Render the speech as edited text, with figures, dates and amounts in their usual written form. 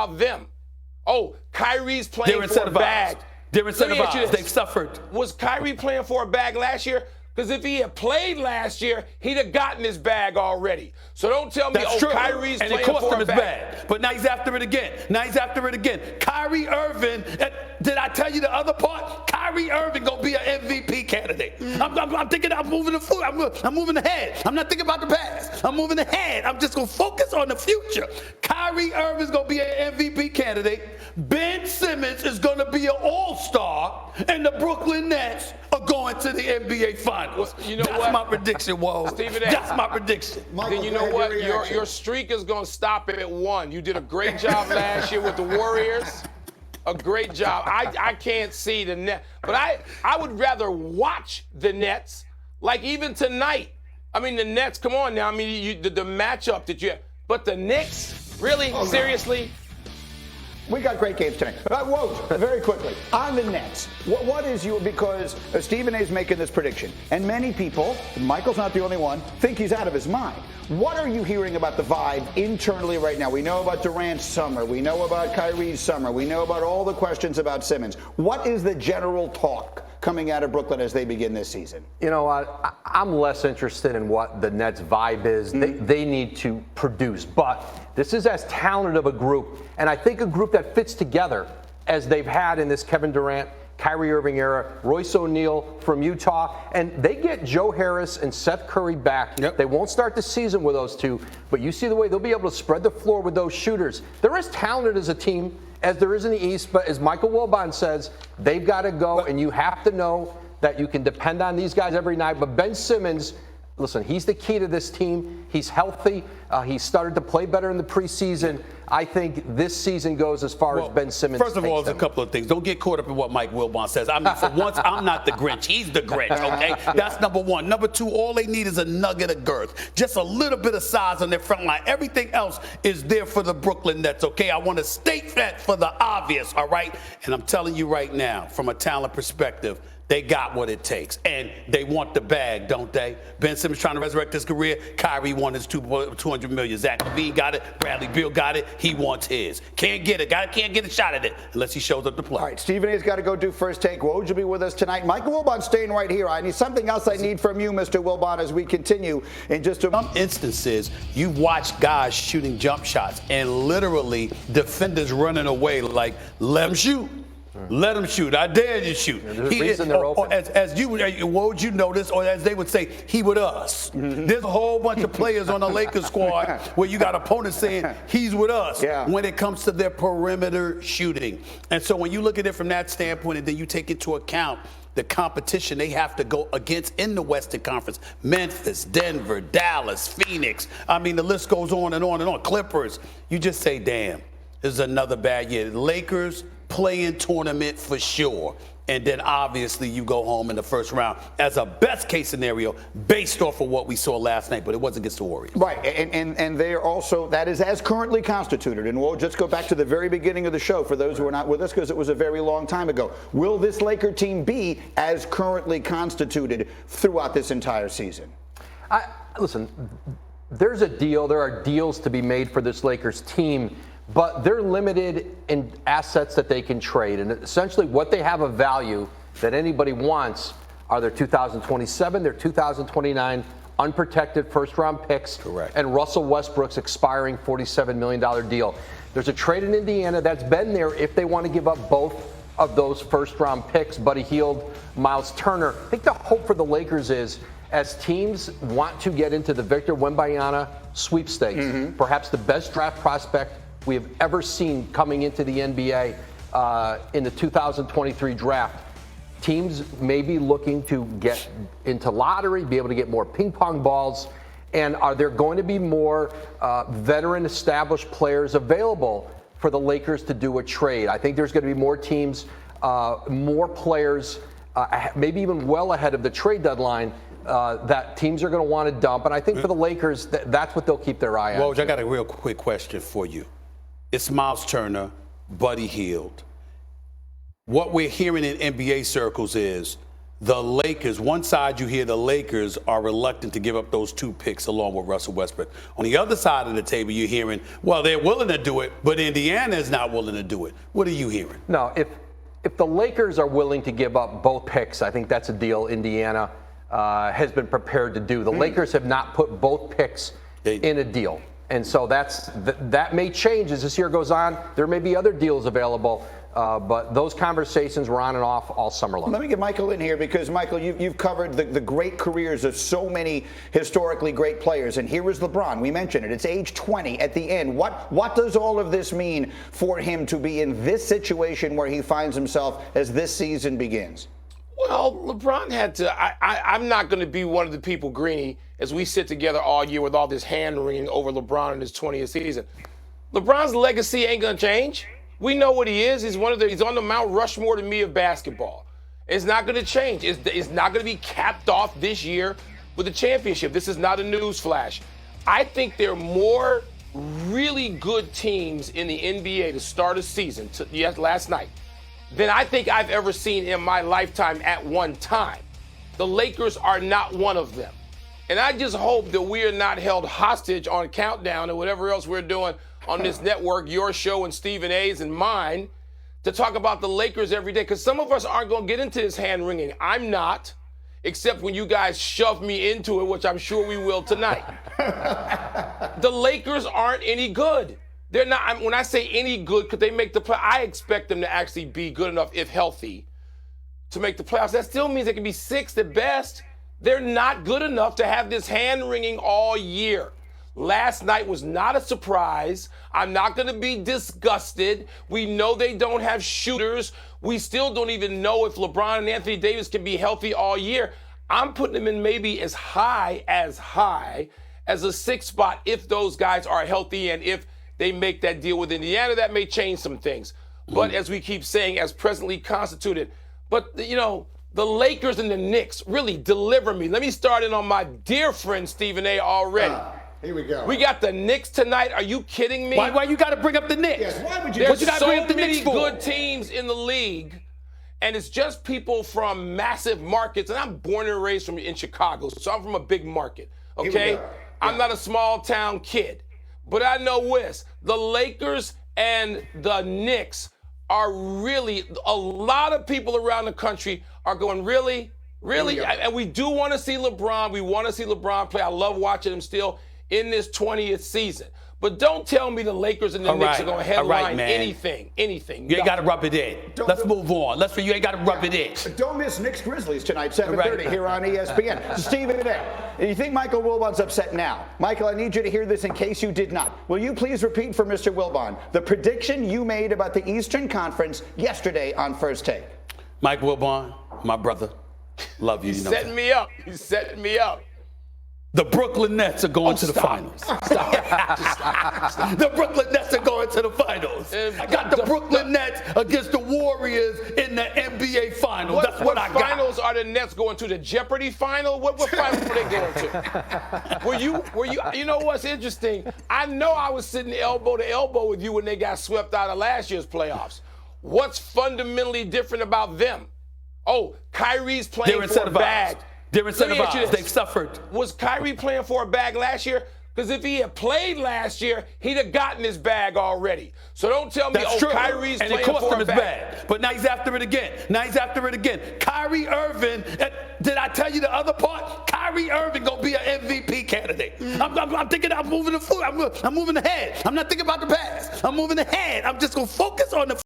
about them. Oh, Kyrie's playing for a bag. They're incentivized. They've suffered. Was Kyrie playing for a bag last year? Because if he had played last year, he'd have gotten his bag already. So don't tell me, That's true. Kyrie's and playing it cost for him a his bag. But now he's after it again. Kyrie Irving, did I tell you the other part? Kyrie Irving gonna be an MVP candidate. I'm thinking I'm moving the foot. I'm moving ahead. I'm not thinking about the past. I'm moving ahead. I'm just gonna focus on the future. Kyrie Irving's gonna be an MVP candidate. Ben Simmons is gonna be an all-star, and the Brooklyn Nets are going to the NBA Finals. You know That's what? my prediction, Whoa. Stephen A. That's my prediction. Then you know what? Your streak is going to stop at 1. You did a great job last year with the Warriors. A great job. I can't see the Nets. But I would rather watch the Nets, like even tonight. I mean, the Nets, come on now. I mean, the matchup that you have. But the Knicks, really? Seriously? We got great games tonight. Whoa, very quickly. On the Nets, what is you, because Stephen A is making this prediction, and many people, Michael's not the only one, think he's out of his mind. What are you hearing about the vibe internally right now? We know about Durant's summer. We know about Kyrie's summer. We know about all the questions about Simmons. What is the general talk coming out of Brooklyn as they begin this season? You know what? I'm less interested in what the Nets' vibe is. They need to produce. But this is as talented of a group, and I think a group that fits together as they've had in this Kevin Durant, Kyrie Irving era, Royce O'Neal from Utah, and they get Joe Harris and Seth Curry back. Yep. They won't start the season with those two, but you see the way they'll be able to spread the floor with those shooters. They're as talented as a team as there is in the East, but as Michael Wilbon says, they've got to go, and you have to know that you can depend on these guys every night. But Ben Simmons, listen, he's the key to this team. He's healthy. He started to play better in the preseason. I think this season goes as far as Ben Simmons. First of all, there's a couple of things. Don't get caught up in what Mike Wilbon says. I mean, for once, I'm not the Grinch. He's the Grinch, okay? That's number one. Number two, all they need is a nugget of girth. Just a little bit of size on their front line. Everything else is there for the Brooklyn Nets, okay? I want to state that for the obvious, all right? And I'm telling you right now, from a talent perspective, they got what it takes, and they want the bag, don't they? Ben Simmons trying to resurrect his career. Kyrie won his $200 million. Zach LaVine got it. Bradley Beal got it. He wants his. Can't get it. Can't get a shot at it unless he shows up to play. All right, Stephen A's got to go do first take. Woj will be with us tonight. Michael Wilbon staying right here. I need something else I need from you, Mr. Wilbon, as we continue in just a moment. Some instances, you watch guys shooting jump shots and literally defenders running away like, let him shoot. Let him shoot. I dare you shoot. As you notice, or as they would say, he with us. There's a whole bunch of players on the Lakers squad where you got opponents saying he's with us when it comes to their perimeter shooting. And so when you look at it from that standpoint, and then you take into account the competition they have to go against in the Western Conference, Memphis, Denver, Dallas, Phoenix. I mean, the list goes on and on and on. Clippers. You just say, damn, this is another bad year. Lakers play-in tournament for sure. And then obviously you go home in the first round as a best case scenario based off of what we saw last night, but it wasn't against the Warriors. Right, and they are also, that is as currently constituted. And we'll just go back to the very beginning of the show for those who are not with us because it was a very long time ago. Will this Laker team be as currently constituted throughout this entire season? Listen, there are deals to be made for this Lakers team, but they're limited in assets that they can trade. And essentially what they have of value that anybody wants are their 2027, their 2029 unprotected first-round picks. Correct. And Russell Westbrook's expiring $47 million deal. There's a trade in Indiana that's been there if they want to give up both of those first-round picks, Buddy Hield, Miles Turner. I think the hope for the Lakers is, as teams want to get into the Victor Wembanyama sweepstakes, perhaps the best draft prospect we have ever seen coming into the NBA in the 2023 draft. Teams may be looking to get into lottery, be able to get more ping pong balls, and are there going to be more veteran established players available for the Lakers to do a trade? I think there's going to be more teams, more players, maybe even well ahead of the trade deadline that teams are going to want to dump. And I think for the Lakers, that's what they'll keep their eye on. Woj, I got a real quick question for you. It's Miles Turner, Buddy Hield. What we're hearing in NBA circles is the Lakers, one side you hear the Lakers are reluctant to give up those 2 picks along with Russell Westbrook. On the other side of the table, you're hearing, well, they're willing to do it, but Indiana is not willing to do it. What are you hearing? No, if the Lakers are willing to give up both picks, I think that's a deal Indiana has been prepared to do. The Lakers have not put both picks in a deal. And so that may change as this year goes on. There may be other deals available. But those conversations were on and off all summer long. Let me get Michael in here because, Michael, you've covered the great careers of so many historically great players. And here is LeBron. We mentioned it. It's age 20 at the end. What does all of this mean for him to be in this situation where he finds himself as this season begins? Well, LeBron had to. I'm not going to be one of the people, Greeny, as we sit together all year with all this hand-wringing over LeBron in his 20th season. LeBron's legacy ain't going to change. We know what he is. He's on the Mount Rushmore to me of basketball. It's not going to change. It's not going to be capped off this year with a championship. This is not a news flash. I think there are more really good teams in the NBA to start a season, last night, than I think I've ever seen in my lifetime at one time. The Lakers are not one of them. And I just hope that we are not held hostage on Countdown or whatever else we're doing on this network, your show and Stephen A's and mine, to talk about the Lakers every day. Because some of us aren't going to get into this hand-wringing. I'm not, except when you guys shove me into it, which I'm sure we will tonight. The Lakers aren't any good. They're not. When I say any good, because they make the play, I expect them to actually be good enough, if healthy, to make the playoffs. That still means they can be 6th at best. They're not good enough to have this hand-wringing all year. Last night was not a surprise. I'm not going to be disgusted. We know they don't have shooters. We still don't even know if LeBron and Anthony Davis can be healthy all year. I'm putting them in maybe as high as a 6th spot if those guys are healthy and if they make that deal with Indiana. That may change some things. But as we keep saying, as presently constituted. But, you know, the Lakers and the Knicks really deliver me. Let me start in on my dear friend Stephen A. already. Here we go. We got the Knicks tonight. Are you kidding me? Why you got to bring up the Knicks? Yes, why would you? There's you gotta so bring up the many Knicks for? good teams in the league, and it's just people from massive markets. And I'm born and raised in Chicago, so I'm from a big market, okay? I'm not a small town kid. But I know this. The Lakers and the Knicks are really, a lot of people around the country are going, really? And we do want to see LeBron. We want to see LeBron play. I love watching him still in this 20th season. But don't tell me the Lakers and the Knicks are going to headline anything. You ain't got to rub it in. Let's move on. You ain't got to rub it in. Don't miss Knicks Grizzlies tonight, 7:30 here on ESPN. Stephen A., you think Michael Wilbon's upset now? Michael, I need you to hear this in case you did not. Will you please repeat for Mr. Wilbon the prediction you made about the Eastern Conference yesterday on First Take? Mike Wilbon, my brother, love you. He's setting me up. The Brooklyn Nets are going to the finals. Stop. The Brooklyn Nets are going to the finals. I got the Brooklyn Nets against the Warriors in the NBA finals. That's what I got. What finals are the Nets going to? The Jeopardy final? What finals were they going to? Were you? You know what's interesting? I know I was sitting elbow to elbow with you when they got swept out of last year's playoffs. What's fundamentally different about them? Oh, Kyrie's playing for a bag. They're incentivized. They've suffered. Was Kyrie playing for a bag last year? Because if he had played last year, he'd have gotten his bag already. So don't tell me, That's true. Kyrie's and playing it cost for him a his bag. But now he's after it again. Kyrie Irving, did I tell you the other part? Kyrie Irving gonna be an MVP candidate. I'm thinking I'm moving the foot. I'm moving ahead. I'm not thinking about the past. I'm moving ahead. I'm just gonna focus on the